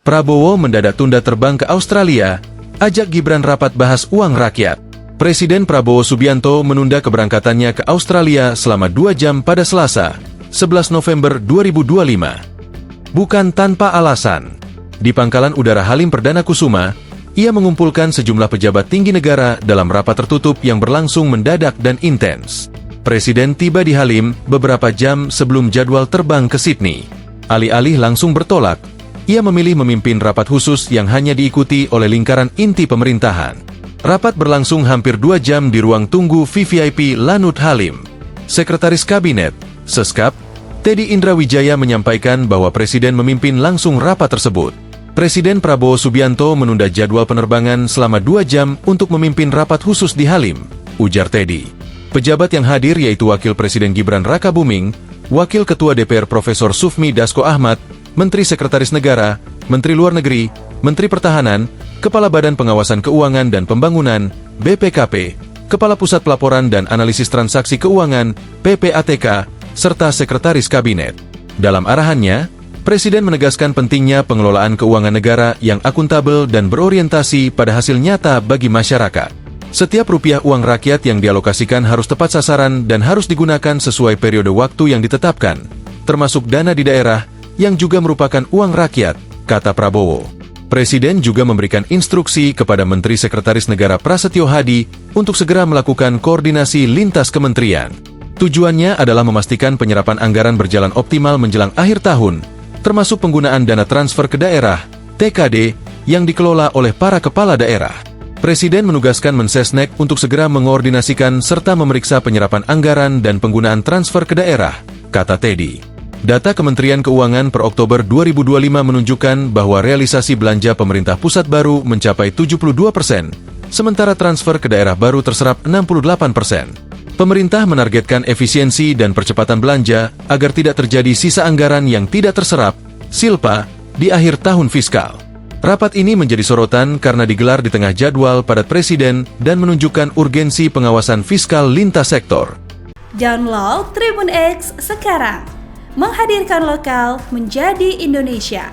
Prabowo mendadak tunda terbang ke Australia, ajak Gibran rapat bahas uang rakyat. Presiden Prabowo Subianto menunda keberangkatannya ke Australia selama 2 jam pada Selasa, 11 November 2025. Bukan tanpa alasan. Di Pangkalan Udara Halim Perdana Kusuma, ia mengumpulkan sejumlah pejabat tinggi negara dalam rapat tertutup yang berlangsung mendadak dan intens. Presiden tiba di Halim beberapa jam sebelum jadwal terbang ke Sydney. Alih-alih langsung bertolak, ia memilih memimpin rapat khusus yang hanya diikuti oleh lingkaran inti pemerintahan. Rapat berlangsung hampir 2 jam di ruang tunggu VVIP Lanut Halim. Sekretaris Kabinet, Seskap, Teddy Indrawijaya menyampaikan bahwa Presiden memimpin langsung rapat tersebut. Presiden Prabowo Subianto menunda jadwal penerbangan selama 2 jam untuk memimpin rapat khusus di Halim, ujar Teddy. Pejabat yang hadir yaitu Wakil Presiden Gibran Rakabuming, Wakil Ketua DPR Profesor Sufmi Dasko Ahmad, Menteri Sekretaris Negara, Menteri Luar Negeri, Menteri Pertahanan, Kepala Badan Pengawasan Keuangan dan Pembangunan, BPKP, Kepala Pusat Pelaporan dan Analisis Transaksi Keuangan, PPATK, serta Sekretaris Kabinet. Dalam arahannya, Presiden menegaskan pentingnya pengelolaan keuangan negara yang akuntabel dan berorientasi pada hasil nyata bagi masyarakat. Setiap rupiah uang rakyat yang dialokasikan harus tepat sasaran dan harus digunakan sesuai periode waktu yang ditetapkan, termasuk dana di daerah, yang juga merupakan uang rakyat, kata Prabowo. Presiden juga memberikan instruksi kepada Menteri Sekretaris Negara Prasetyo Hadi untuk segera melakukan koordinasi lintas kementerian. Tujuannya adalah memastikan penyerapan anggaran berjalan optimal menjelang akhir tahun, termasuk penggunaan dana transfer ke daerah, TKD, yang dikelola oleh para kepala daerah. Presiden menugaskan Mensesnek untuk segera mengoordinasikan serta memeriksa penyerapan anggaran dan penggunaan transfer ke daerah, kata Teddy. Data Kementerian Keuangan per Oktober 2025 menunjukkan bahwa realisasi belanja pemerintah pusat baru mencapai 72%, sementara transfer ke daerah baru terserap 68%. Pemerintah menargetkan efisiensi dan percepatan belanja agar tidak terjadi sisa anggaran yang tidak terserap, SILPA, di akhir tahun fiskal. Rapat ini menjadi sorotan karena digelar di tengah jadwal padat Presiden dan menunjukkan urgensi pengawasan fiskal lintas sektor. Download Tribun X sekarang. Menghadirkan lokal menjadi Indonesia.